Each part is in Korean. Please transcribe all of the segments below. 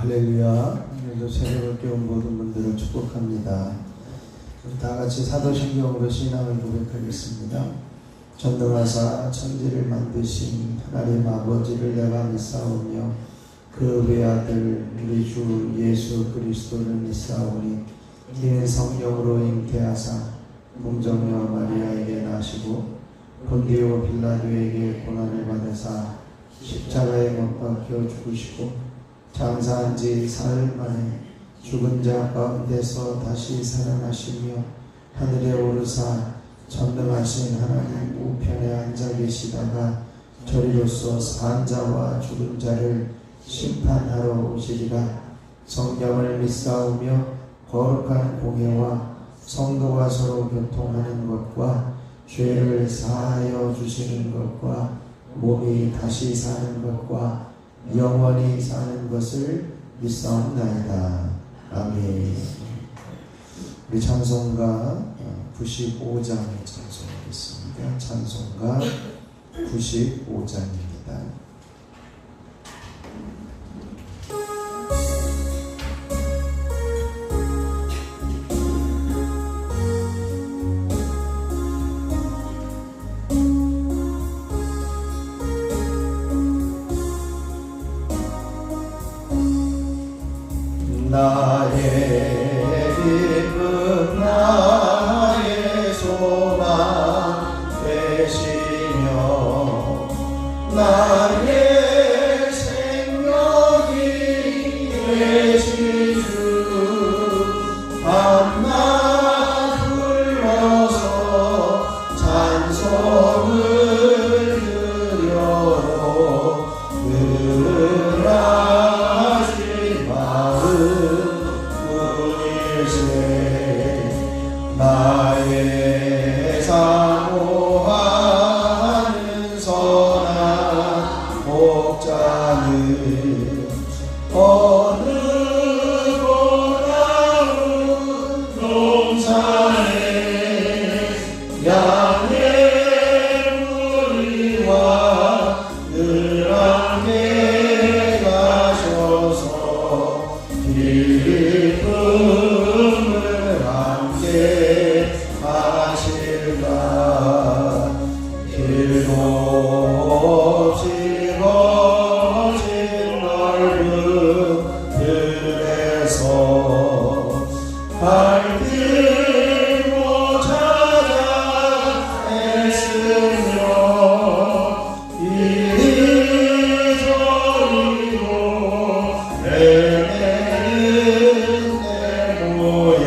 할렐루야. 오늘도 새벽을 깨운 모든 분들을 축복합니다. 우리 다 같이 사도신경으로 신앙을 고백하겠습니다. 전능하사 천지를 만드신 하나님 아버지를 내가 믿사오며 그 외아들 우리 주 예수 그리스도를 믿사오니 이는 성령으로 잉태하사 공정녀 마리아에게 나시고 본디오 빌라도에게 고난을 받으사 십자가에 못 박혀 죽으시고 장사한 지 사흘 만에 죽은 자 가운데서 다시 살아나시며 하늘에 오르사 전능하신 하나님 우편에 앉아 계시다가 저리로서 산 자와 죽은 자를 심판하러 오시리라. 성경을 믿사오며 거룩한 공예와 성도가 서로 교통하는 것과 죄를 사하여 주시는 것과 몸이 다시 사는 것과 영원히 사는 것을 믿사옵나이다. 아멘. 우리 찬송가 95장 찬송하겠습니다. 찬송가 95장입니다. 나의 기쁨 나의 소망 되시며 나의 생명이 되신 주 밤낮 불러서 찬송을 드려도 나의 사모하는 선한 목자는 어느 고나운 동산에 양의 무리와 늘 함께 가셔서 기쁨을 함께 하실까. 길도 없이 거친 넓은 들에서 갈등고 찾아 애쓰며 이리저리로 헤매는 내 모양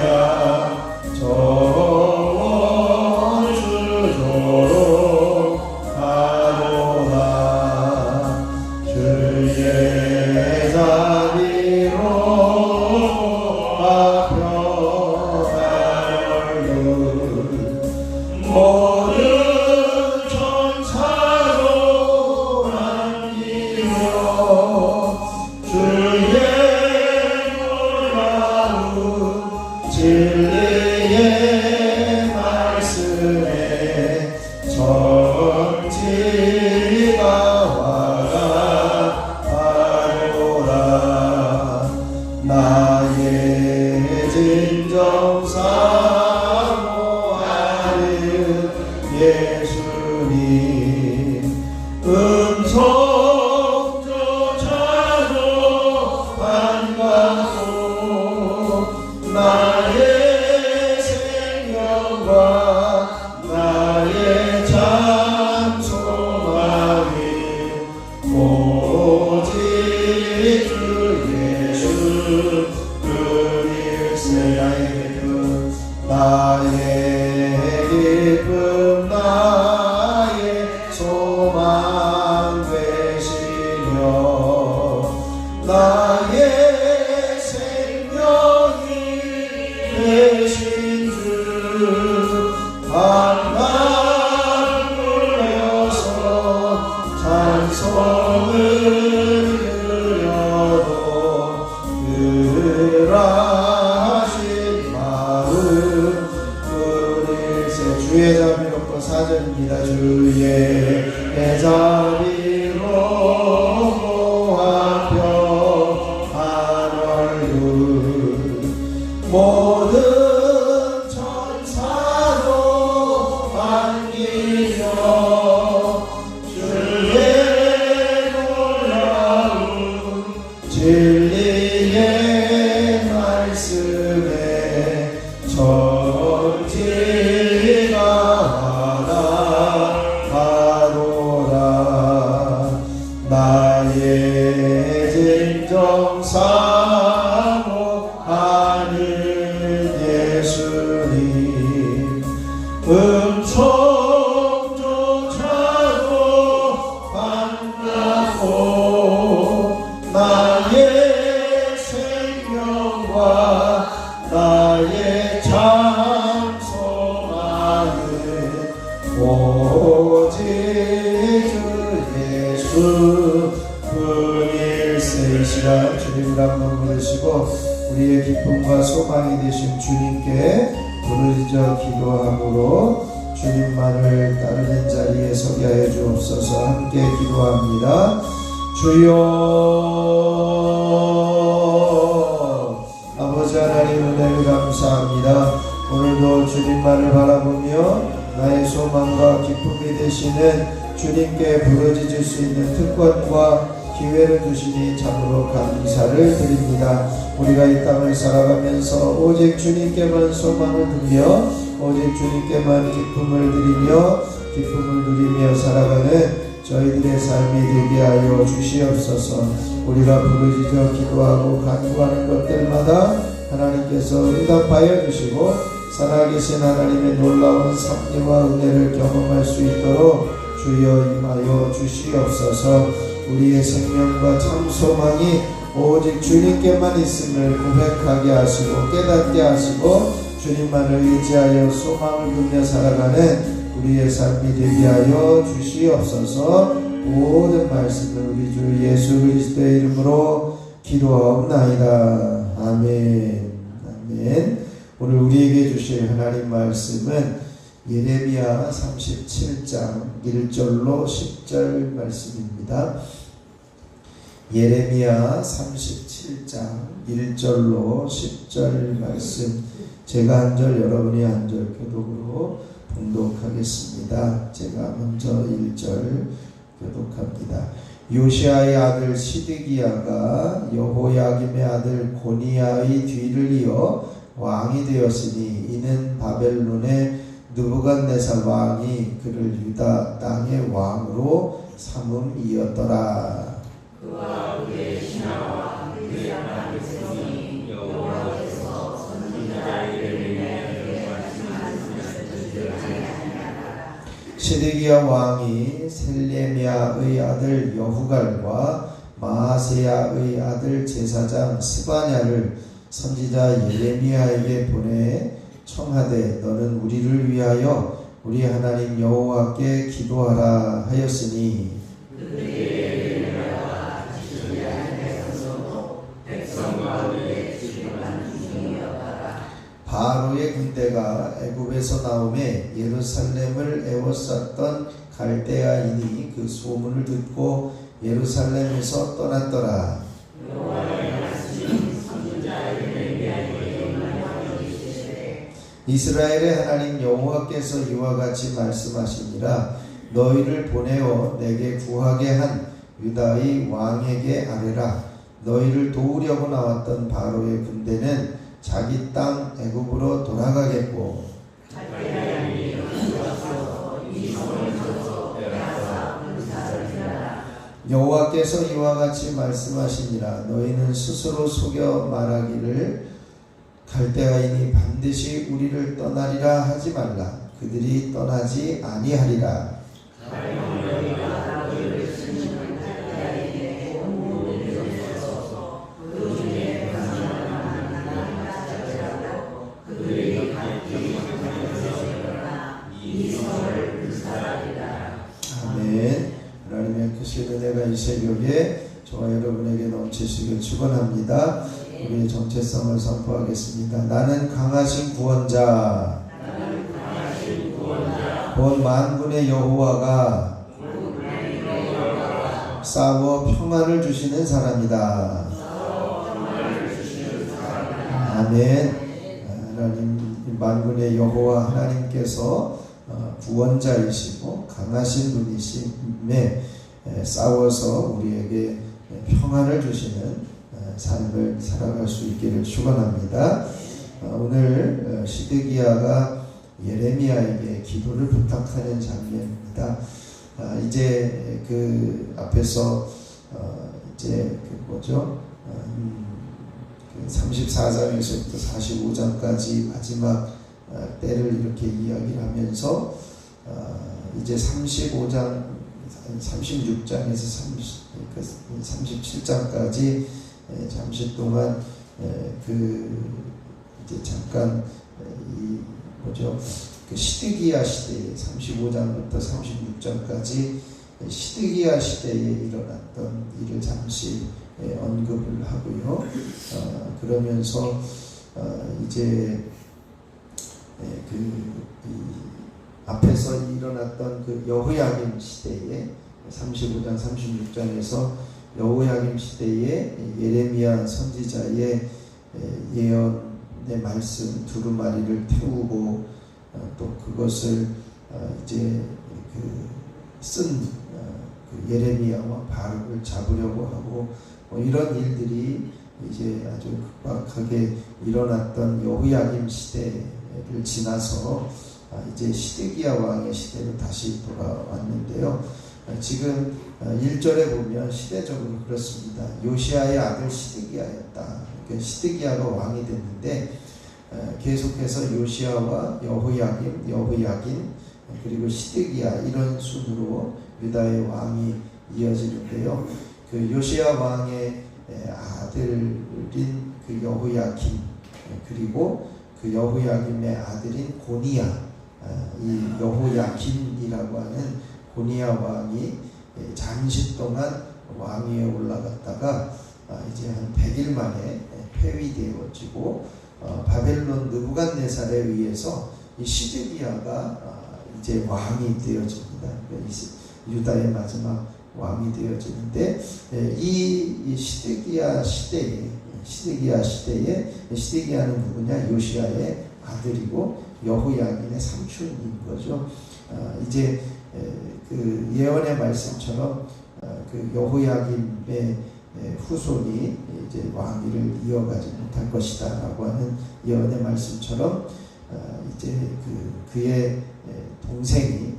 정원 주도록 하노라. 주의 자비로 평안을 모든 천사로 남기며 주의 놀라운 진리의 말씀에 정지가 와가하노라. 나의 진정 사모하는 예수님 음성조차도 반갑고 나의 생명과 나의 참 소망이 오직 주 예수 그리스도. 나의 기쁨 나의 소망 되시며 나의 생명이 되신 주 밤낮 불러서 찬송을 드려도 그라신 마음 그리세. 주의 자비롭고 사절입니다. 주의 자비로 모아 평안을 나의 진정 사모하는 예수님 음성조차도 반갑고 나의 생명과 나의 참 소망은 오직 주 예수 뿐일세. 이 시간 주님을 한번 부르시고 우리의 기쁨과 소망이 되신 주님께 부르짖어 기도함으로 주님만을 따르는 자리에 서게 하여 주옵소서. 함께 기도합니다. 주여, 아버지 하나님 은혜를 감사합니다. 오늘도 주님만을 바라보며 나의 소망과 기쁨이 되시는 주님께 부르짖을 수 있는 특권과 기회를 주시니 참으로 감사를 드립니다. 우리가 이 땅을 살아가면서 오직 주님께만 소망을 두며 오직 주님께만 기쁨을 드리며 기쁨을 누리며 살아가는 저희들의 삶이 되게 하여 주시옵소서. 우리가 부르짖어 기도하고 간구하는 것들마다 하나님께서 응답하여 주시고 살아계신 하나님의 놀라운 섭리와 은혜를 경험할 수 있도록 주여 임하여 주시옵소서. 우리의 생명과 참 소망이 오직 주님께만 있음을 고백하게 하시고 깨닫게 하시고 주님만을 의지하여 소망을 두며 살아가는 우리의 삶이 되게 하여 주시옵소서. 모든 말씀을 우리 주 예수 그리스도의 이름으로 기도하옵나이다. 아멘. 아멘. 오늘 우리에게 주실 하나님 말씀은 예레미야 37장 1절로 10절 말씀입니다. 예레미야 37장 1절로 10절 말씀, 제가 한 절 여러분이 한 절 교독으로 봉독하겠습니다. 제가 먼저 1절 교독합니다. 요시아의 아들 시드기야가 여호야김의 아들 고니야의 뒤를 이어 왕이 되었으니 이는 바벨론의 느부갓네살 왕이 그를 유다 땅의 왕으로 삼음이었더라. 그와 그의 신하와 그의 아들들이 여호와께서 선지자 예레미야에게 말씀하셨을 아니하니라. 시드기야 왕이 셀레미야의 아들 여후갈과 마아세야의 아들 제사장 스바냐를 선지자 예레미야에게 보내 청하되 너는 우리를 위하여 우리 하나님 여호와께 기도하라 하였으니 바로의 군대가 애굽에서 나오매 예루살렘을 에워쌌던 갈대아인이 그 소문을 듣고 예루살렘에서 떠났더라. 이스라엘의 하나님 여호와께서 이와 같이 말씀하시니라. 너희를 보내어 내게 구하게 한 유다의 왕에게 아뢰라. 너희를 도우려고 나왔던 바로의 군대는 자기 땅 애굽으로 돌아가겠고 여호와께서 이와 같이 말씀하시니라. 너희는 스스로 속여 말하기를 갈대아인이 반드시 우리를 떠나리라 하지 말라. 그들이 떠나지 아니하리라. 아멘. 하나님의 크신 은혜가 이 새벽에 저와 여러분에게 넘치시길 축원합니다. 우리의 정체성을 선포하겠습니다. 나는 강하신 구원자, 본 만군의 여호와가 싸워 평안을 주시는 사람이다. 아멘. 하나님 만군의 여호와 하나님께서 구원자이시고 강하신 분이심에 싸워서 우리에게 평안을 주시는 삶을 살아갈 수 있기를 축원합니다. 오늘 시드기야가 예레미야에게 기도를 부탁하는 장면입니다. 이제 그 앞에서 이제 그 뭐죠? 34장에서부터 45장까지 마지막 때를 이렇게 이야기를 하면서 이제 35장, 36장에서 37장까지 잠시 동안 이제 잠깐 이 뭐죠? 그 시드기야 시대에 35장부터 36장까지 시드기야 시대에 일어났던 일을 잠시 언급을 하고요. 그러면서 이제 앞에서 일어났던 그 여호야김 시대에 35장 36장에서 여호야김 시대에 예레미야 선지자의 예언의 말씀 두루마리를 태우고 또 그것을 이제 쓴 예레미야와 바룩을 잡으려고 하고 이런 일들이 이제 아주 급박하게 일어났던 여호야김 시대를 지나서 이제 시드기야 왕의 시대로 다시 돌아왔는데요. 지금 1절에 보면 시대적으로 그렇습니다. 요시야의 아들 시드기야였다. 그러니까 시드기야가 왕이 됐는데 계속해서 요시야와 여호야긴 그리고 시드기야 이런 순으로 유다의 왕이 이어지는데요. 그 요시야 왕의 아들인 그 여호야김 그리고 그 여호야김의 아들인 고니야 이 여호야김이라고 하는 고니야 왕이 잠시 동안 왕위에 올라갔다가 이제 한 100일 만에 폐위되어지고 바벨론 느부갓네살에 의해서 이 시드기야가 이제 왕이 되어집니다. 유다의 마지막 왕이 되어지는데 이 시드기야 시대에 시드기야는 누구냐? 요시야의 아들이고 여호야긴의 삼촌인 거죠. 이제 그 예언의 말씀처럼 그 여호야김의 후손이 이제 왕위를 이어가지 못할 것이다라고 하는 예언의 말씀처럼 이제 그의 동생이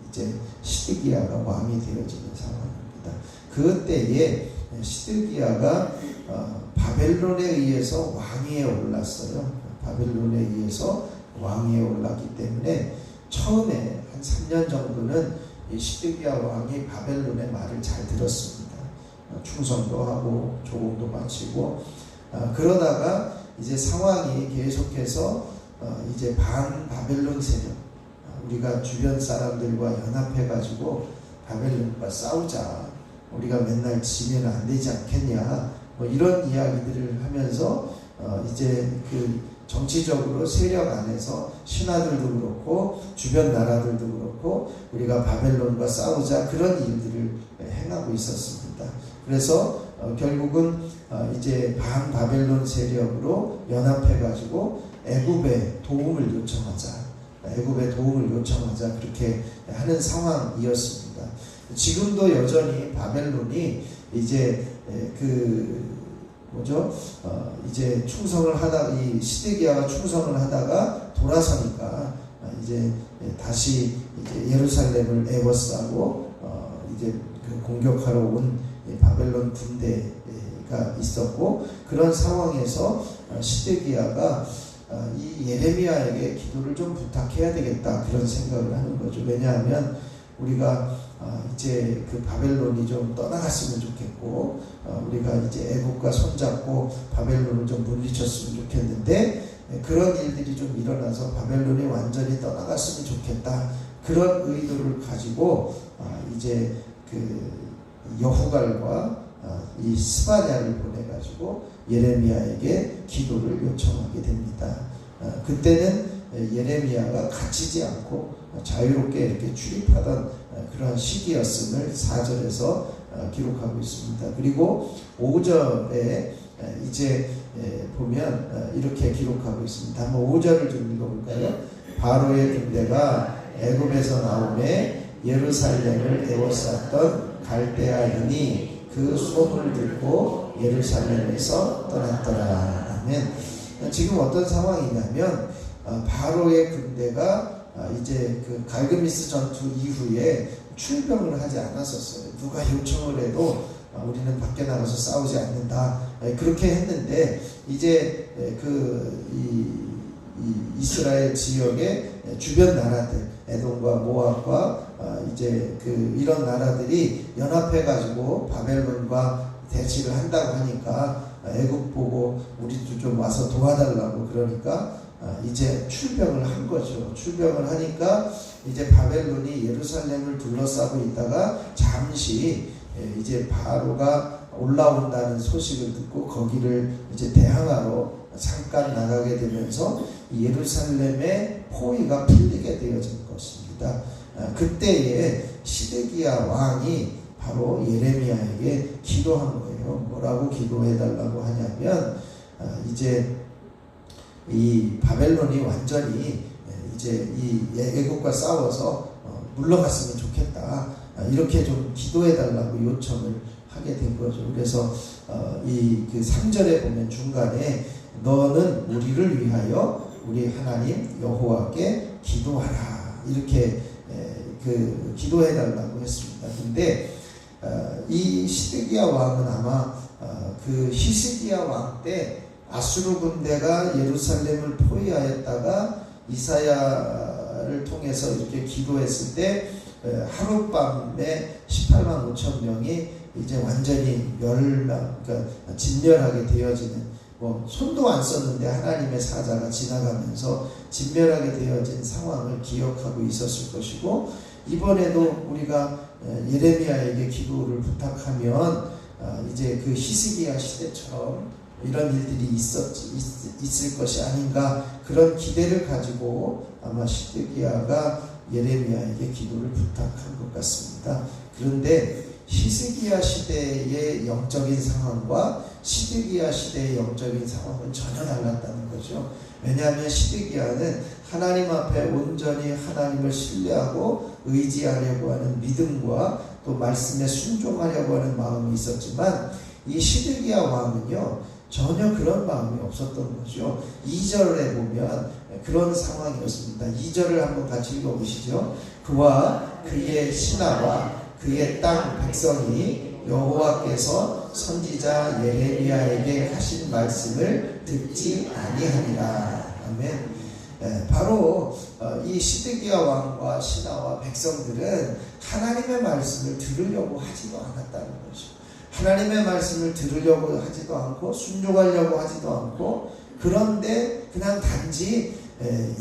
이제 시드기야가 왕이 되어지는 상황입니다. 그때에 시드기야가 바벨론에 의해서 왕위에 올랐어요. 바벨론에 의해서 왕위에 올랐기 때문에 처음에 한 3년 정도는 이 시드기야 왕이 바벨론의 말을 잘 들었습니다. 충성도 하고 조공도 바치고 그러다가 이제 상황이 계속해서 이제 반 바벨론 세력 우리가 주변 사람들과 연합해가지고 바벨론과 싸우자 우리가 맨날 지면 안 되지 않겠냐 뭐 이런 이야기들을 하면서 이제 그 정치적으로 세력 안에서 신하들도 그렇고 주변 나라들도 그렇고 우리가 바벨론과 싸우자 그런 일들을 행하고 있었습니다. 그래서 결국은 이제 반바벨론 세력으로 연합해가지고 애굽에 도움을 요청하자 그렇게 하는 상황이었습니다. 지금도 여전히 바벨론이 이제 이제 충성을 하다가 이 시드기야가 충성을 하다가 돌아서니까 이제 다시 이제 예루살렘을 에워싸고 이제 그 공격하러 온 바벨론 군대가 있었고 그런 상황에서 시드기야가 이 예레미야에게 기도를 좀 부탁해야 되겠다 그런 생각을 하는 거죠. 왜냐하면 우리가 이제 그 바벨론이 좀 떠나갔으면 좋겠고 우리가 이제 애국과 손잡고 바벨론을 좀 물리쳤으면 좋겠는데 그런 일들이 좀 일어나서 바벨론이 완전히 떠나갔으면 좋겠다 그런 의도를 가지고 이제 그 여후갈과 이 스바냐를 보내가지고 예레미야에게 기도를 요청하게 됩니다. 그때는 예레미야가 갇히지 않고 자유롭게 이렇게 출입하던 그런 시기였음을 4절에서 기록하고 있습니다. 그리고 5절에 이제 보면 이렇게 기록하고 있습니다. 한번 5절을 좀 읽어볼까요? 바로의 군대가 애굽에서 나오매 예루살렘을 에워쌌던 갈대아인이 그 소문을 듣고 예루살렘에서 떠났더라. 아멘. 지금 어떤 상황이냐면 바로의 군대가 이제 그 갈그미스 전투 이후에 출병을 하지 않았었어요. 누가 요청을 해도 우리는 밖에 나가서 싸우지 않는다. 그렇게 했는데 이제 이스라엘 지역의 주변 나라들, 에돔과 모압과 이제 이런 나라들이 연합해 가지고 바벨론과 대치를 한다고 하니까 애국 보고 우리도 좀 와서 도와달라고 그러니까 이제 출병을 한 거죠. 출병을 하니까 이제 바벨론이 예루살렘을 둘러싸고 있다가 잠시 이제 바로가 올라온다는 소식을 듣고 거기를 이제 대항하러 잠깐 나가게 되면서 예루살렘의 포위가 풀리게 되어진 것입니다. 그때에 시드기야 왕이 바로 예레미야에게 기도한 거예요. 뭐라고 기도해달라고 하냐면 이제 이 바벨론이 완전히 이제 이 애국과 싸워서 물러갔으면 좋겠다. 이렇게 좀 기도해달라고 요청을 하게 된 거죠. 그래서 이 3절에 보면 중간에 너는 우리를 위하여 우리 하나님 여호와께 기도하라 이렇게 기도해달라고 했습니다. 근데 이 시드기야 왕은 아마 히스기야 왕 때 아수르 군대가 예루살렘을 포위하였다가 이사야를 통해서 이렇게 기도했을 때 하룻밤에 18만 5천 명이 이제 완전히 그러니까 진멸하게 되어지는 손도 안 썼는데 하나님의 사자가 지나가면서 진멸하게 되어진 상황을 기억하고 있었을 것이고 이번에도 우리가 예레미야에게 기도를 부탁하면 이제 히스기야 시대처럼 이런 일들이 있을 것이 아닌가 그런 기대를 가지고 아마 시드기야가 예레미야에게 기도를 부탁한 것 같습니다. 그런데 히스기야 시대의 영적인 상황과 시드기야 시대의 영적인 상황은 전혀 달랐다는 거죠. 왜냐하면 시드기야는 하나님 앞에 온전히 하나님을 신뢰하고 의지하려고 하는 믿음과 또 말씀에 순종하려고 하는 마음이 있었지만 이 시드기야 왕은요 전혀 그런 마음이 없었던 거죠. 2절에 보면 그런 상황이었습니다. 2절을 한번 같이 읽어보시죠. 그와 그의 신하와 그의 땅 백성이 여호와께서 선지자 예레미야에게 하신 말씀을 듣지 아니하니라. 아멘. 바로 이 시드기야 왕과 신하와 백성들은 하나님의 말씀을 들으려고 하지도 않았다는 거죠. 하나님의 말씀을 들으려고 하지도 않고 순종하려고 하지도 않고 그런데 그냥 단지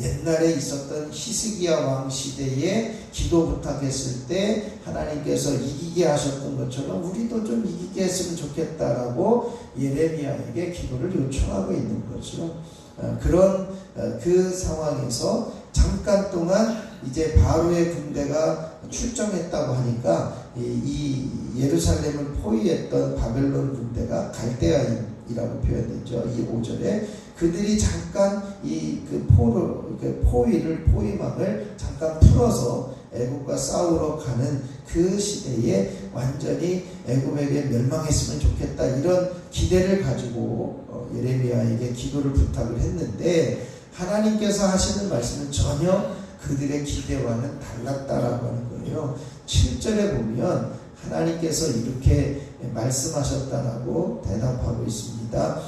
옛날에 있었던 히스기야 왕 시대에 기도 부탁했을 때 하나님께서 이기게 하셨던 것처럼 우리도 좀 이기게 했으면 좋겠다라고 예레미야에게 기도를 요청하고 있는 거죠. 그런 그 상황에서 잠깐 동안 이제 바로의 군대가 출정했다고 하니까 이 예루살렘을 포위했던 바벨론 군대가 갈대아인이라고 표현됐죠. 이 5절에 그들이 잠깐 포위망을 잠깐 풀어서 애국과 싸우러 가는 그 시대에 완전히 애국에게 멸망했으면 좋겠다 이런 기대를 가지고 예레미야에게 기도를 부탁을 했는데 하나님께서 하시는 말씀은 전혀 그들의 기대와는 달랐다라고 하는 거예요. 7절에 보면 하나님께서 이렇게 말씀하셨다라고 대답하고 있습니다.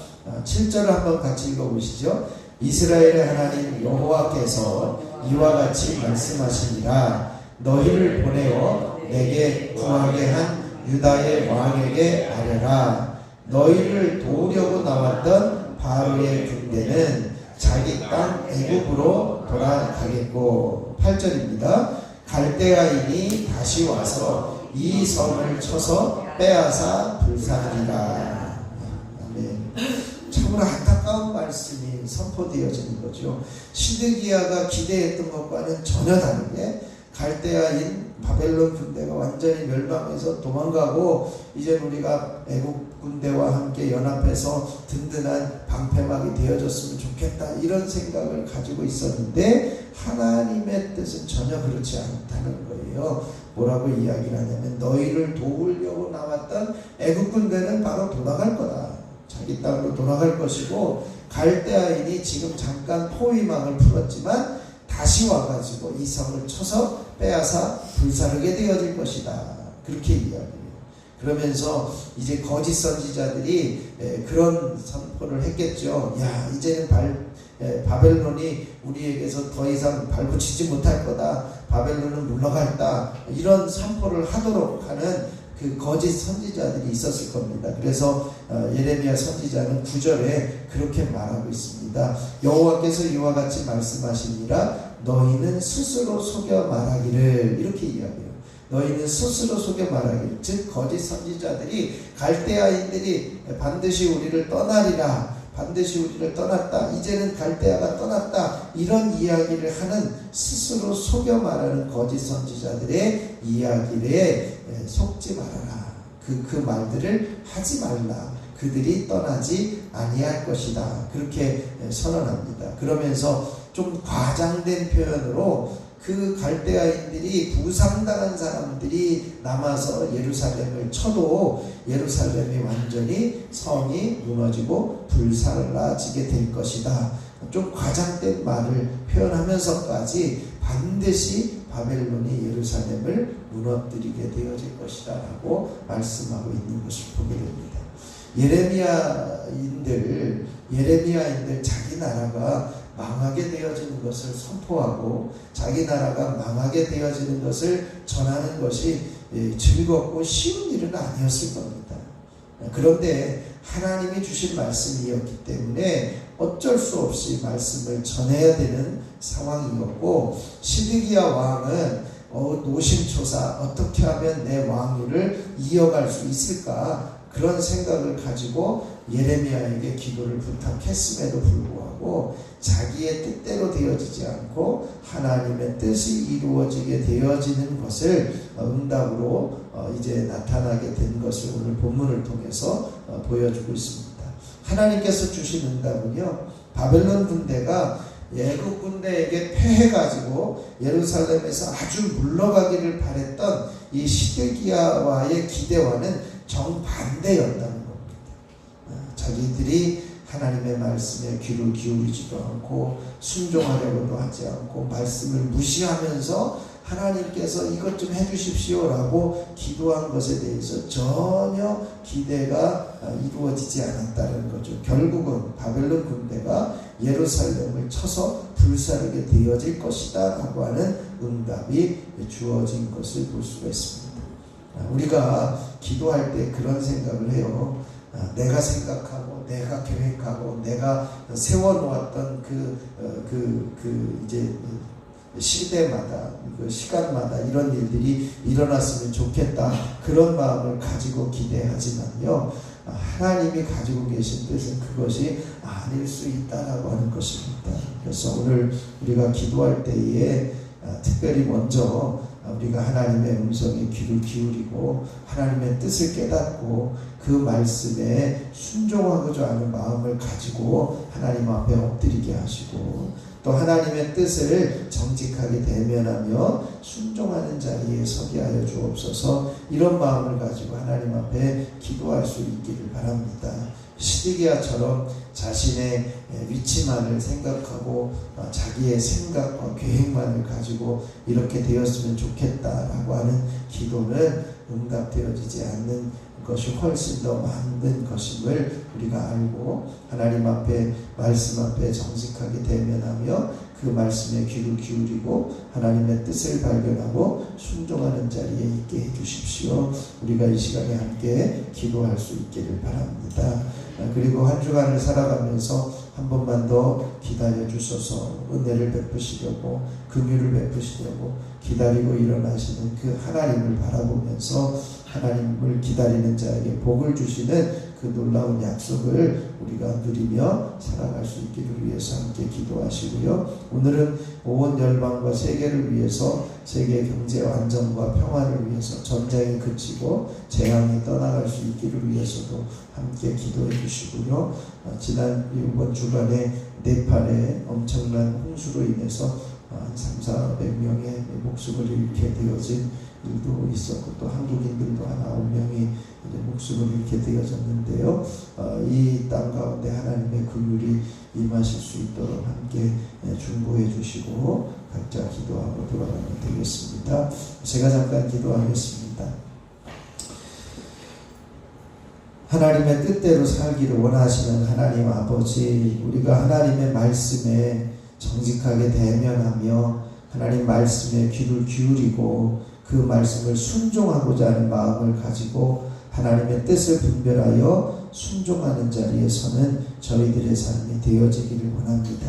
7절을 한번 같이 읽어보시죠. 이스라엘의 하나님 여호와께서 이와 같이 말씀하시니라. 너희를 보내어 내게 구하게 한 유다의 왕에게 아뢰라. 너희를 도우려고 나왔던 바로의 군대는 자기 땅 애굽으로 돌아가겠고 8절입니다. 갈대아인이 다시 와서 이 성을 쳐서 빼앗아 불사하리라. 아멘. 참으로 안타까운 말씀이 선포되어지는 거죠. 시드기야가 기대했던 것과는 전혀 다르게 갈대아인 바벨론 군대가 완전히 멸망해서 도망가고 이제 우리가 애국 군대와 함께 연합해서 든든한 방패막이 되어졌으면 좋겠다 이런 생각을 가지고 있었는데 하나님의 뜻은 전혀 그렇지 않다는 거예요. 뭐라고 이야기를 하냐면 너희를 도우려고 나왔던 애국 군대는 바로 돌아갈 거다. 자기 땅으로 돌아갈 것이고 갈대아인이 지금 잠깐 포위망을 풀었지만 다시 와가지고 이 성을 쳐서 빼앗아 불사르게 되어질 것이다. 그렇게 이야기해요. 그러면서 이제 거짓 선지자들이 그런 선포를 했겠죠. 야, 이제는 바벨론이 우리에게서 더 이상 발붙이지 못할 거다. 바벨론은 물러갔다. 이런 선포를 하도록 하는 그 거짓 선지자들이 있었을 겁니다. 그래서 예레미야 선지자는 9절에 그렇게 말하고 있습니다. 여호와께서 이와 같이 말씀하시니라 너희는 스스로 속여 말하기를, 이렇게 이야기해요. 너희는 스스로 속여 말하기를, 즉 거짓 선지자들이 갈대아인들이 반드시 우리를 떠나리라, 반드시 우리를 떠났다, 이제는 갈대아가 떠났다, 이런 이야기를 하는 스스로 속여 말하는 거짓 선지자들의 이야기에 속지 말아라. 그 말들을 하지 말라. 그들이 떠나지 아니할 것이다. 그렇게 선언합니다. 그러면서 좀 과장된 표현으로 그 갈대아인들이 부상당한 사람들이 남아서 예루살렘을 쳐도 예루살렘이 완전히 성이 무너지고 불살라지게 될 것이다. 좀 과장된 말을 표현하면서까지 반드시 바벨론이 예루살렘을 무너뜨리게 되어질 것이다 라고 말씀하고 있는 것을 보게 됩니다. 예레미야인들 자기 나라가 망하게 되어지는 것을 선포하고 자기 나라가 망하게 되어지는 것을 전하는 것이 즐겁고 쉬운 일은 아니었을 겁니다. 그런데 하나님이 주신 말씀이었기 때문에 어쩔 수 없이 말씀을 전해야 되는 상황이었고, 시드기야 왕은 노심초사 어떻게 하면 내 왕위를 이어갈 수 있을까, 그런 생각을 가지고 예레미야에게 기도를 부탁했음에도 불구하고 자기의 뜻대로 되어지지 않고 하나님의 뜻이 이루어지게 되어지는 것을 응답으로 이제 나타나게 된 것을 오늘 본문을 통해서 보여주고 있습니다. 하나님께서 주신 응답은요, 바벨론 군대가 애국 군대에게 패해가지고 예루살렘에서 아주 물러가기를 바랬던 이 시드기야와의 기대와는 정반대였다는 겁니다. 자기들이 하나님의 말씀에 귀를 기울이지도 않고 순종하려고도 하지 않고 말씀을 무시하면서 하나님께서 이것 좀 해주십시오 라고 기도한 것에 대해서 전혀 기대가 이루어지지 않았다는 거죠. 결국은 바벨론 군대가 예루살렘을 쳐서 불사르게 되어질 것이다 라고 하는 응답이 주어진 것을 볼 수가 있습니다. 우리가 기도할 때 그런 생각을 해요. 내가 생각하고 내가 계획하고 내가 세워놓았던 이제 시대마다 그 시간마다 이런 일들이 일어났으면 좋겠다, 그런 마음을 가지고 기대하지만요, 하나님이 가지고 계신 뜻은 그것이 아닐 수 있다라고 하는 것입니다. 그래서 오늘 우리가 기도할 때에 특별히 먼저 우리가 하나님의 음성에 귀를 기울이고 하나님의 뜻을 깨닫고 그 말씀에 순종하고자 하는 마음을 가지고 하나님 앞에 엎드리게 하시고, 또 하나님의 뜻을 정직하게 대면하며 순종하는 자리에 서게 하여 주옵소서. 이런 마음을 가지고 하나님 앞에 기도할 수 있기를 바랍니다. 시드기야처럼 자신의 위치만을 생각하고 자기의 생각과 계획만을 가지고 이렇게 되었으면 좋겠다라고 하는 기도는 응답되어지지 않는 것이 훨씬 더 많은 것임을 우리가 알고 하나님 앞에 말씀 앞에 정직하게 대면하며 그 말씀에 귀를 기울이고 하나님의 뜻을 발견하고 순종하는 자리에 있게 해주십시오. 우리가 이 시간에 함께 기도할 수 있기를 바랍니다. 그리고 한 주간을 살아가면서 한 번만 더 기다려 주셔서 은혜를 베푸시려고, 긍휼을 베푸시려고 기다리고 일어나시는 그 하나님을 바라보면서 하나님을 기다리는 자에게 복을 주시는 그 놀라운 약속을 우리가 누리며 살아갈 수 있기를 위해서 함께 기도하시고요. 오늘은 온 열방과 세계를 위해서, 세계 경제 안정과 평화를 위해서, 전쟁이 그치고 재앙이 떠나갈 수 있기를 위해서도 함께 기도해 주시고요. 이번 주간에 네팔의 엄청난 홍수로 인해서 300~400명의 목숨을 잃게 되어진 일도 있었고, 또 한국인들도 한 9명이 목숨을 잃게 되어졌는데요. 이 땅 가운데 하나님의 긍휼이 임하실 수 있도록 함께 중보해 주시고 각자 기도하고 돌아가면 되겠습니다. 제가 잠깐 기도하겠습니다. 하나님의 뜻대로 살기를 원하시는 하나님 아버지, 우리가 하나님의 말씀에 정직하게 대면하며 하나님 말씀에 귀를 기울이고 그 말씀을 순종하고자 하는 마음을 가지고 하나님의 뜻을 분별하여 순종하는 자리에서는 저희들의 삶이 되어지기를 원합니다.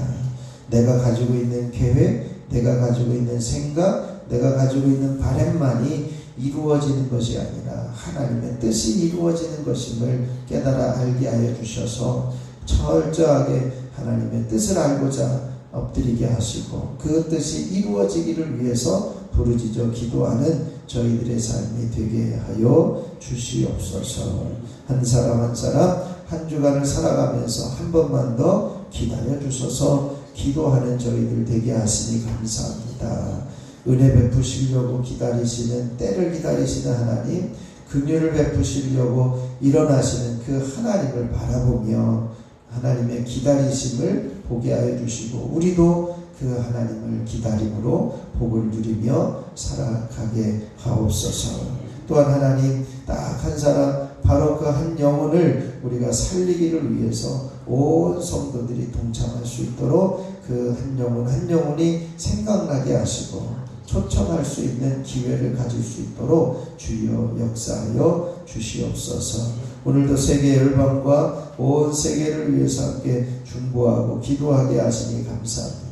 내가 가지고 있는 계획, 내가 가지고 있는 생각, 내가 가지고 있는 바람만이 이루어지는 것이 아니라 하나님의 뜻이 이루어지는 것임을 깨달아 알게 하여 주셔서 철저하게 하나님의 뜻을 알고자 엎드리게 하시고 그 뜻이 이루어지기를 위해서 부르짖어 기도하는 저희들의 삶이 되게 하여 주시옵소서. 한 사람 한 사람 한 주간을 살아가면서 한 번만 더 기다려 주셔서 기도하는 저희들 되게 하시니 감사합니다. 은혜 베푸시려고 기다리시는, 때를 기다리시는 하나님, 긍휼을 베푸시려고 일어나시는 그 하나님을 바라보며 하나님의 기다리심을 보게 하여 주시고 우리도 그 하나님을 기다림으로 복을 누리며 살아가게 하옵소서. 또한 하나님, 딱 한 사람, 바로 그 한 영혼을 우리가 살리기를 위해서 온 성도들이 동참할 수 있도록 그 한 영혼 한 영혼이 생각나게 하시고 초청할 수 있는 기회를 가질 수 있도록 주여 역사하여 주시옵소서. 오늘도 세계 열방과 온 세계를 위해서 함께 중보하고 기도하게 하시니 감사합니다.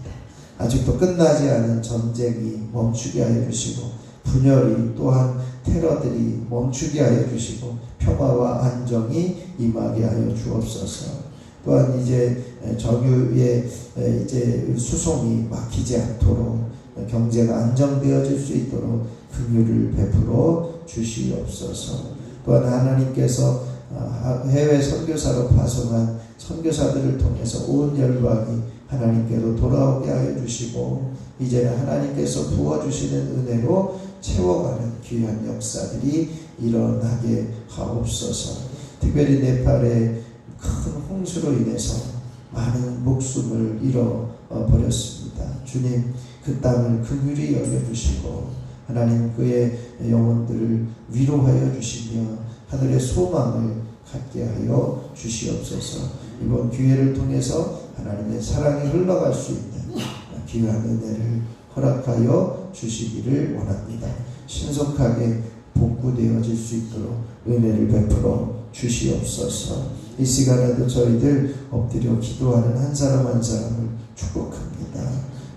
아직도 끝나지 않은 전쟁이 멈추게 하여 주시고 분열이 또한 테러들이 멈추게 하여 주시고 평화와 안정이 임하게 하여 주옵소서. 또한 이제 정유의 이제 수송이 막히지 않도록 경제가 안정되어질 수 있도록 긍휼을 베풀어 주시옵소서. 또한 하나님께서 해외 선교사로 파송한 선교사들을 통해서 온 열방이 하나님께로 돌아오게 하여 주시고 이제는 하나님께서 부어주시는 은혜로 채워가는 귀한 역사들이 일어나게 하옵소서. 특별히 네팔의 큰 홍수로 인해서 많은 목숨을 잃어버렸습니다. 주님, 그 땅을 긍휼히 여겨주시고 하나님 그의 영혼들을 위로하여 주시며 하늘의 소망을 갖게 하여 주시옵소서. 이번 기회를 통해서 하나님의 사랑이 흘러갈 수 있는 귀한 은혜를 허락하여 주시기를 원합니다. 신속하게 복구되어질 수 있도록 은혜를 베풀어 주시옵소서. 이 시간에도 저희들 엎드려 기도하는 한 사람 한 사람을 축복합니다.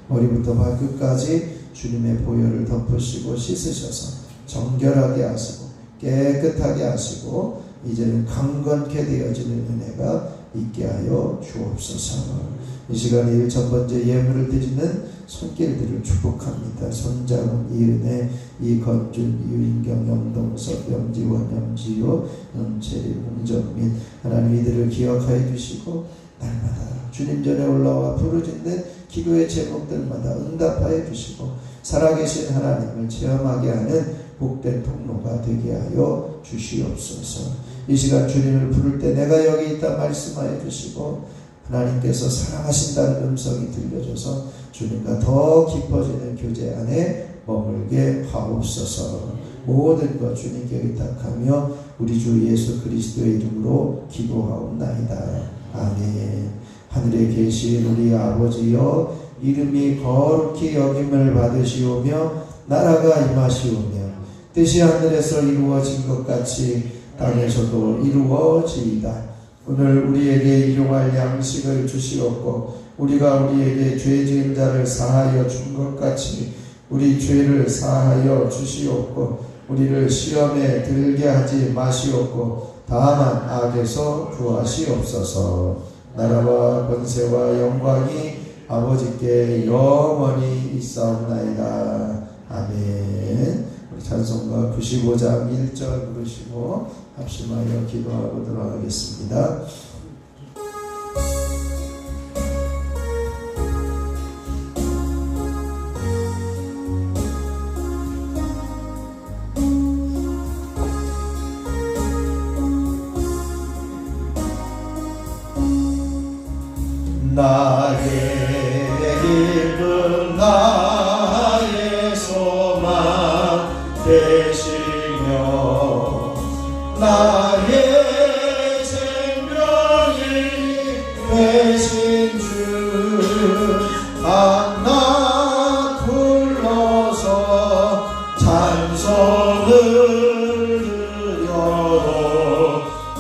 머리부터 발끝까지 주님의 보혈을 덮으시고 씻으셔서 정결하게 하시고 깨끗하게 하시고 이제는 강건케 되어지는 은혜가 있게 하여 주옵소서. 이 시간에 1,000번째 예물을 드리는 손길들을 축복합니다. 손장훈, 이은혜, 이건준, 유인경, 염동석, 염지원, 염지효, 염채리, 홍정민, 하나님 이들을 기억하여 주시고 날마다 주님 전에 올라와 부르짖는 기도의 제목들마다 응답하여 주시고 살아계신 하나님을 체험하게 하는 복된 통로가 되게 하여 주시옵소서. 이 시간 주님을 부를 때 내가 여기 있다 말씀하여 주시고 하나님께서 사랑하신다는 음성이 들려줘서 주님과 더 깊어지는 교제 안에 머물게 하옵소서. 모든 것 주님께 의탁하며 우리 주 예수 그리스도의 이름으로 기도하옵나이다. 아멘. 하늘에 계신 우리 아버지여, 이름이 거룩히 여김을 받으시오며 나라가 임하시오며 뜻이 하늘에서 이루어진 것 같이 땅에서도 이루어지이다. 오늘 우리에게 일용할 양식을 주시옵고 우리가 우리에게 죄 지은 자를 사하여 준 것 같이 우리 죄를 사하여 주시옵고 우리를 시험에 들게 하지 마시옵고 다만 악에서 구하시옵소서. 나라와 권세와 영광이 아버지께 영원히 있사옵나이다. 아멘. 우리 찬송가 95장 1절 부르시고 합심하여 기도하고 들어가겠습니다. 나의 기쁨 나의 소망 되시며 나의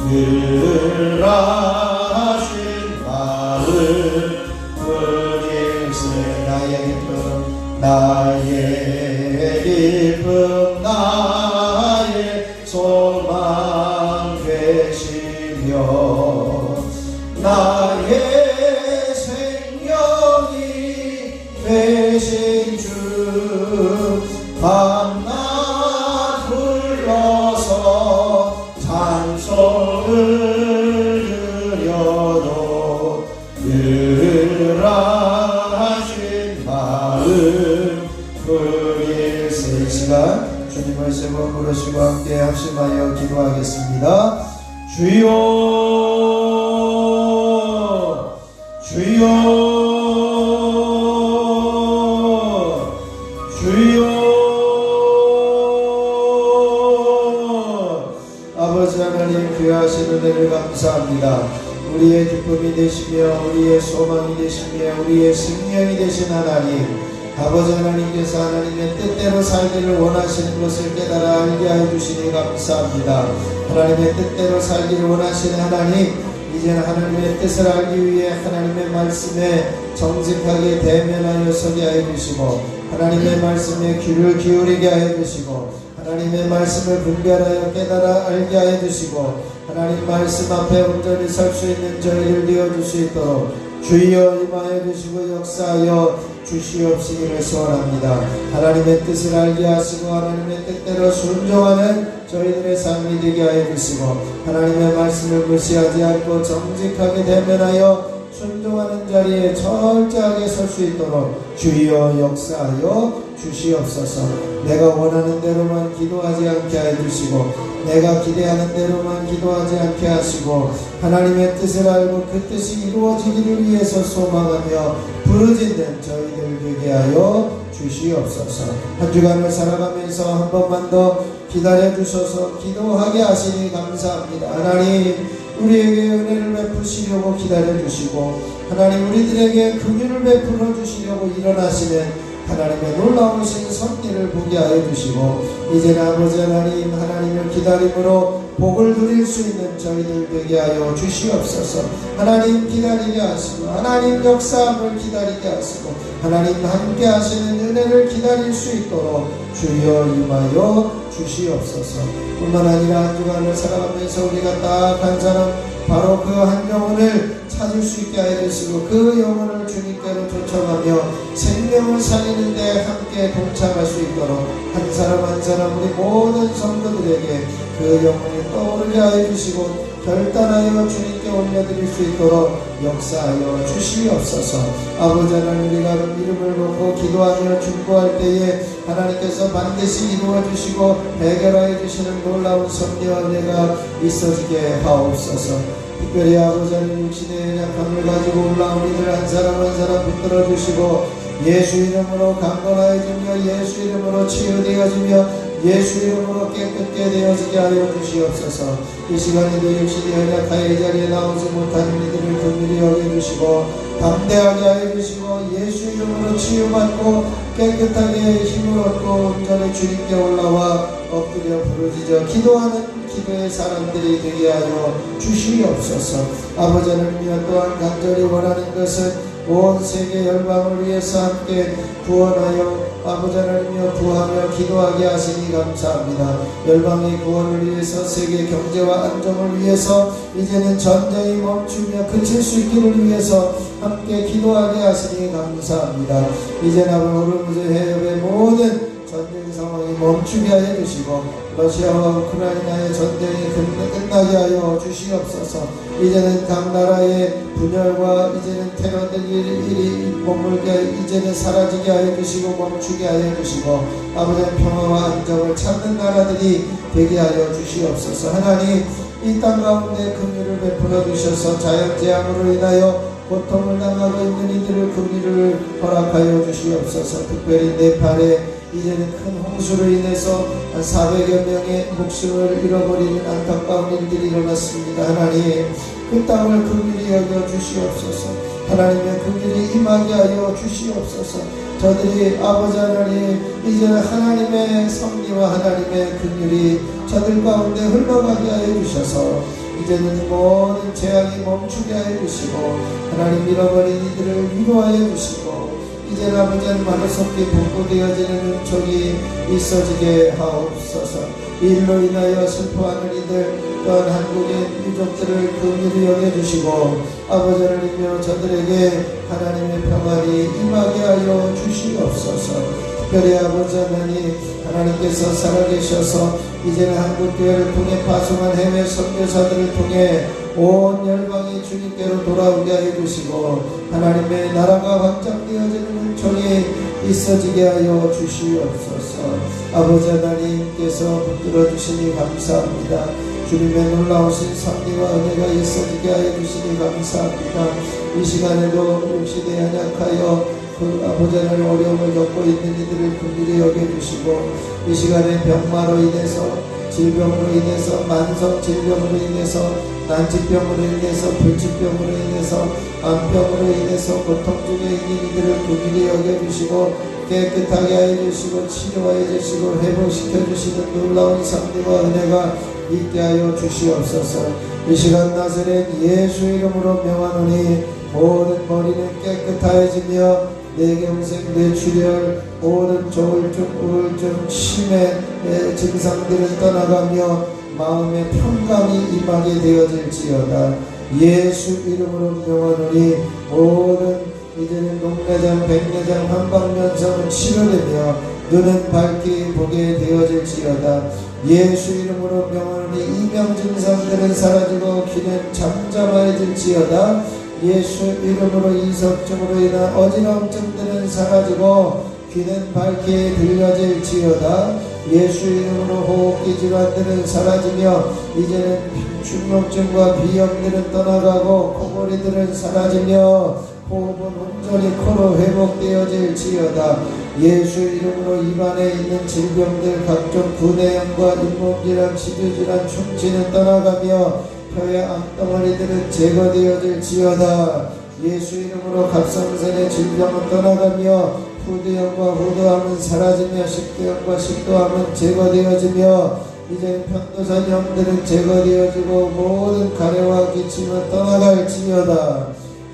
늘 하신 마음 그리스 나의 기쁨 나의 소망 되시며 나의 생명이 되신 주 밤낮 불러서 찬송을 드려도 늘 하신 마음 그리스 이 시간 주님을 세 번 부르시고 함께 합심하여 기도하겠습니다. 주여 주여 주여 아버지 하나님 귀하신 은혜를 감사합니다. 우리의 기쁨이 되시며 우리의 소망이 되시며 우리의 생명이 되신 하나님 아버지 하나님께서 하나님의 뜻대로 살기를 원하시는 것을 깨달아 알게 하여 주시니 감사합니다. 하나님의 뜻대로 살기를 원하시는 하나님 이제는 하나님의 뜻을 알기 위해 하나님의 말씀에 정직하게 대면하여 서게 하여 주시고 하나님의 말씀에 귀를 기울이게 하여 주시고 하나님의 말씀을 분별하여 깨달아 알게 하여 주시고 하나님 말씀 앞에 온전히 설 수 있는 저희를 되어줄 수 있도록 주여 임하여 주시고 역사하여 주시옵시기를 소원합니다. 하나님의 뜻을 알게 하시고 하나님의 뜻대로 순종하는 저희들의 삶이 되게 하여 주시고 하나님의 말씀을 무시하지 않고 정직하게 대면하여 순종하는 자리에 철저하게 설 수 있도록 주여 역사하여 주시옵소서. 내가 원하는 대로만 기도하지 않게 하여 주시고 내가 기대하는 대로만 기도하지 않게 하시고 하나님의 뜻을 알고 그 뜻이 이루어지기를 위해서 소망하며 부르짖는 저희들 되게 하여 주시옵소서. 한 주간을 살아가면서 한 번만 더 기다려 주셔서 기도하게 하시니 감사합니다. 하나님 우리에게 은혜를 베푸시려고 기다려 주시고 하나님 우리들에게 긍휼을 베풀어 주시려고 일어나시는 하나님의 놀라우신 섭리를 보게 하여 주시고 이제는 아버지 하나님 하나님을 기다림으로 복을 누릴 수 있는 저희들 되게 하여 주시옵소서. 하나님 기다리게 하시고 하나님 역사함을 기다리게 하시고 하나님 함께 하시는 은혜를 기다릴 수 있도록 주여 임하여 주시옵소서. 뿐만 아니라 한 주간을 살아가면서 우리가 딱 한 사람 바로 그 한 영혼을 찾을 수 있게 하여 주시고 그 영혼을 주님께로 초청하며 생명을 살리는데 함께 동참할 수 있도록 한 사람 한 사람 우리 모든 성도들에게 그 영혼이 떠오르게 하여 주시고 결단하여 주님께 올려드릴 수 있도록 역사하여 주시옵소서. 아버지 하나님 우리가 이름을 놓고 기도하며 중보할 때에 하나님께서 반드시 이루어 주시고 해결하여 주시는 놀라운 섭리와 은혜가 있어지게 하옵소서. 특별히 아버지 하나님 육신의 약함을 가지고 올라온 이들 한 사람 한 사람 붙들어 주시고 예수 이름으로 강건하여 주며 예수 이름으로 치유되어지며 예수 이름으로 깨끗게 되어지게 하여 주시옵소서. 이 시간에도 육신이 연약하여 이 자리에 나오지 못하는 이들을 긍휼히 여겨주시고 담대하게 하여 주시고 예수 이름으로 치유받고 깨끗하게 힘을 얻고 온전히 주님께 올라와 엎드려 부르짖어 기도하는 기도의 사람들이 되게 하여 주시옵소서. 아버지 하나님 또한 간절히 원하는 것은 온 세계 열방을 위해서 함께 구원하여 아버지 하나님여 구하며 기도하게 하시니 감사합니다. 열방의 구원을 위해서 세계 경제와 안정을 위해서 이제는 전쟁이 멈추며 그칠 수 있기를 위해서 함께 기도하게 하시니 감사합니다. 이제는 호르무즈 해협의 모든 전쟁 상황이 멈추게 하여 주시고 러시아와 우크라이나의 전쟁이 끝나게 하여 주시옵소서. 이제는 각 나라의 분열과 이제는 테러들이 머물게 이제는 사라지게 하여 주시고 멈추게 하여 주시고 아버지 평화와 안정을 찾는 나라들이 되게 하여 주시옵소서. 하나님 이 땅 가운데 긍휼을 베풀어 주셔서 자연재앙으로 인하여 고통을 당하고 있는 이들을 긍휼을 허락하여 주시옵소서. 특별히 네팔에 이제는 큰 홍수로 인해서 한 400여 명의 목숨을 잃어버리는 안타까운 일들이 일어났습니다. 하나님 그 땅을 긍휼히 여겨 주시옵소서. 하나님의 긍휼이 임하게 하여 주시옵소서. 저들이 아버지 하나님 이제는 하나님의 섭리와 하나님의 긍휼이 저들 가운데 흘러가게 하여 주셔서 이제는 모든 재앙이 멈추게 하여 주시고 하나님 잃어버린 이들을 위로하여 주시고 이제는 아버지 하나님 하늘속에 복구되어지는 은총이 있어지게 하옵소서. 일로 인하여 슬퍼하는 이들 또한 한국의 유족들을 긍휼히 여겨주시고 아버지 하나님여 저들에게 하나님의 평안이 임하게 하여 주시옵소서. 특별히 아버지 하나님 하나님께서 살아계셔서 이제는 한국교회를 통해 파송한 해외 선교사들을 통해 온 열방이 주님께로 돌아오게 하여 주시고 하나님의 나라가 확장되어지는 은총이 있어지게 하여 주시옵소서. 아버지 하나님께서 붙들어 주시니 감사합니다. 주님의 놀라우신 섭리와 은혜가 있어지게 하여 주시니 감사합니다. 이 시간에도 육신에 연약하여 그 아버지 하나님 어려움을 겪고 있는 이들을 긍휼히 여겨주시고 이 시간에 병마로 인해서 질병으로 인해서 만성 질병으로 인해서 난치병으로 인해서 불치병으로 인해서 암병으로 인해서 고통 중에 있는 이들을 긍휼히 여겨주시고 깨끗하게 하여 주시고 치료하여 주시고 회복시켜 주시는 놀라운 섭리와 은혜가 있게 하여 주시옵소서. 이 시간 나사렛 예수 이름으로 명하노니 모든 머리는 깨끗하여지며 뇌경색, 뇌출혈, 모든 조울증, 우울증, 치매 증상들은 떠나가며 마음의 평강이 임하게 되어질지어다. 예수 이름으로 명하노니 모든 이제는 녹내장, 백내장, 한방면성은 치료되며 눈은 밝게 보게 되어질지어다. 예수 이름으로 명하노니 이명 증상들은 사라지고 귀는 잠잠해질지어다. 예수 이름으로 이석증으로 인한 어지러움증들은 사라지고 귀는 밝게 들려질지어다. 예수 이름으로 호흡기 질환들은 사라지며 이제는 충농증과 비염들은 떠나가고 코골이들은 사라지며 호흡은 온전히 코로 회복되어질지어다. 예수 이름으로 입안에 있는 질병들 각종 구내염과 잇몸질환, 치주질환, 충치는 떠나가며 혀의 암덩어리들은 제거되어질지어다. 예수 이름으로 갑상선의 질병은 떠나가며 후두염과 후두암은 사라지며 식도염과 식도암은 제거되어지며 이제 편도선염들은 제거되어지고 모든 가래와 기침은 떠나갈지어다.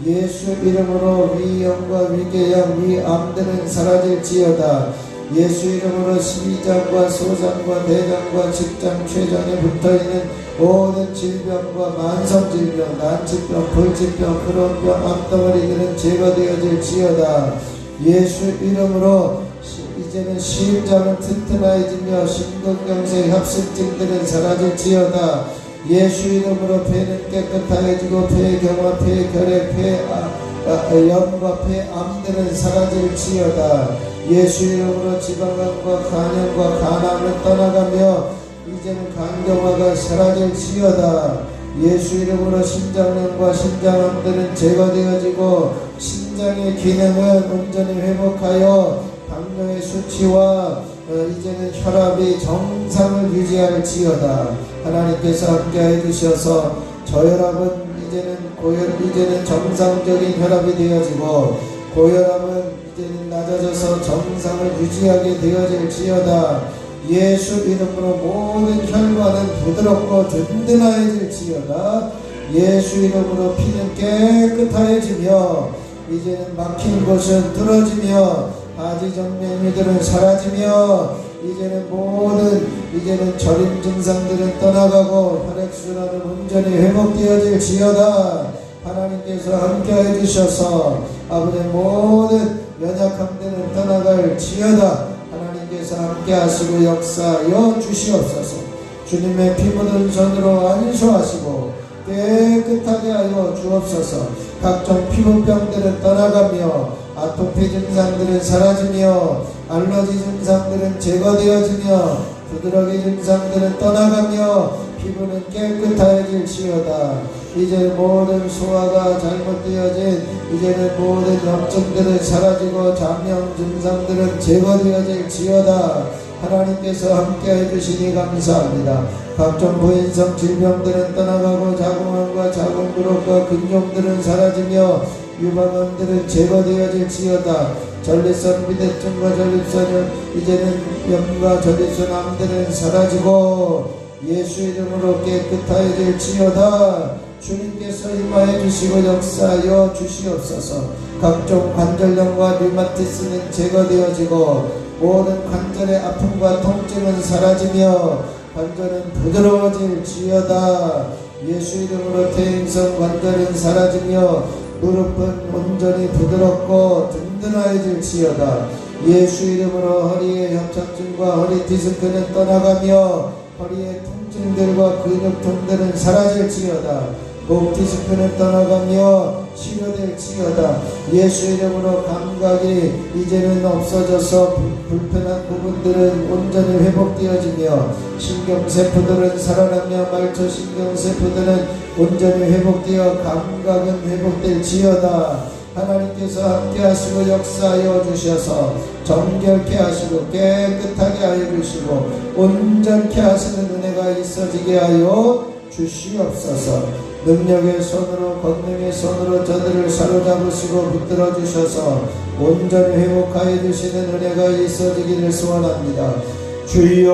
예수 이름으로 위염과 위궤양, 위암들은 사라질지어다. 예수 이름으로 십이장과 소장과 대장과 직장, 췌장에 붙어있는 모든 질병과 만성질병, 난치병, 불치병, 크론병, 암덩어리들은 제거되어질지어다. 예수 이름으로 이제는 심장은 튼튼해지며 심근경색, 협심증들은 사라질지어다. 예수 이름으로 폐는 깨끗하여지고 폐경화, 폐결핵, 폐염과 폐암들은 사라질지어다. 예수 이름으로 지방암과 간염과 간암은 떠나가며 이제는 간경화가 사라질지어다. 예수 이름으로 심장염과 심장암들은 제거되어지고 심장의 기능은 온전히 회복하여 당뇨의 수치와 이제는 혈압이 정상을 유지할지어다. 하나님께서 함께해 주셔서 저혈압은 이제는 정상적인 혈압이 되어지고 고혈압은 이제는 낮아져서 정상을 유지하게 되어질지어다. 예수 이름으로 모든 혈관은 부드럽고 든든해질지어다. 예수 이름으로 피는 깨끗해지며 이제는 막힌 곳은 뚫어지며 하지정맥류들은 사라지며 이제는 모든 저림 증상들은 떠나가고 혈액순환은 온전히 회복되어질지어다. 하나님께서 함께해 주셔서 아버지의 모든 연약함들은 떠나갈지어다. 하나님께서 함께하시고 역사하여 주시옵소서. 주님의 피 묻은 손으로 안수하시고 깨끗하게 하여 주옵소서. 각종 피부병들은 떠나가며 아토피 증상들은 사라지며 알러지 증상들은 제거되어지며 부드러기 증상들은 떠나가며 피부는 깨끗해질지어다. 이제 모든 소화가 잘못되어진 이제는 모든 염증들은 사라지고 장염 증상들은 제거되어질지어다. 하나님께서 함께해 주시니 감사합니다. 각종 부인성 질병들은 떠나가고 자궁암과 자궁그룹과 근종들은 사라지며 유방암들은 제거되어질지어다. 전립선 비대증과 전립선은 이제는 염과 전립선 암들은 사라지고 예수 이름으로 깨끗하여질지어다. 주님께서 임하여 주시고 역사하여 주시옵소서. 각종 관절염과 류마티스는 제거되어지고 모든 관절의 아픔과 통증은 사라지며 관절은 부드러워질지어다. 예수 이름으로 퇴행성 관절은 사라지며 무릎은 온전히 부드럽고 든든해질지어다. 예수 이름으로 허리의 협착증과 허리 디스크는 떠나가며 허리의 통증들과 근육통들은 사라질지어다. 목 디스크는 떠나가며 치료될지어다. 예수 이름으로 감각이 이제는 없어져서 불편한 부분들은 온전히 회복되어지며 신경세포들은 살아나며 말초신경세포들은 온전히 회복되어 감각은 회복될지어다. 하나님께서 함께 하시고 역사하여 주셔서 정결케 하시고 깨끗하게 하여 주시고 온전케 하시는 은혜가 있어지게 하여 주시옵소서. 능력의 손으로 권능의 손으로 저들을 사로잡으시고 붙들어 주셔서 온전히 회복하여 주시는 은혜가 있어지기를 소원합니다. 주여,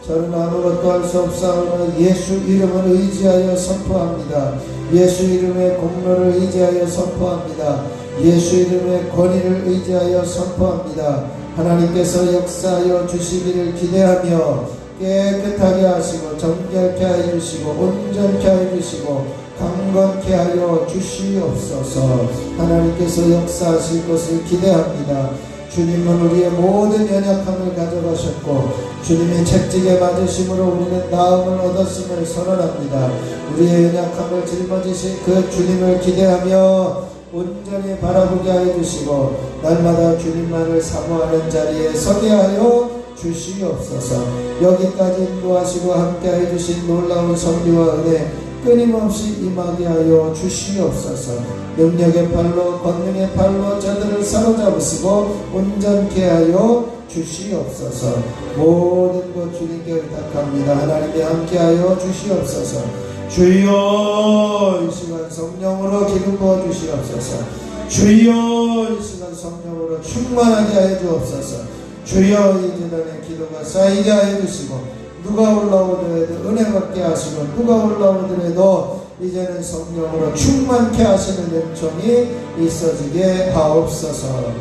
저는 아무것도 할 수 없사오나 예수 이름을 의지하여 선포합니다. 예수 이름의 공로를 의지하여 선포합니다. 예수 이름의 권위를 의지하여 선포합니다. 하나님께서 역사하여 주시기를 기대하며 깨끗하게 하시고 정결케 하여 주시고 온전케 하여 주시고 강건케 하여 주시옵소서. 하나님께서 역사하실 것을 기대합니다. 주님은 우리의 모든 연약함을 가져가셨고 주님의 채찍에 맞으심으로 우리는 나음을 얻었음을 선언합니다. 우리의 연약함을 짊어지신 그 주님을 기대하며 온전히 바라보게 하여 주시고 날마다 주님만을 사모하는 자리에 서게 하여 주시옵소서. 여기까지 인도하시고 함께하여 주신 놀라운 섭리와 은혜 끊임없이 임하게 하여 주시옵소서. 능력의 팔로 권능의 팔로 저들을 사로잡으시고 온전케 하여 주시옵소서. 모든 것 주님께 의탁합니다. 하나님께 함께하여 주시옵소서. 주여, 이 시간 성령으로 기름 부어 주시옵소서. 주여, 이 시간 성령으로 충만하게 하여 주옵소서. 주여, 이 재단의 기도가 쌓이게 하여 주시고 누가 올라오더라도 은혜 받게 하시고 누가 올라오더라도 이제는 성령으로 충만케 하시는 은총이 있어지게 하옵소서.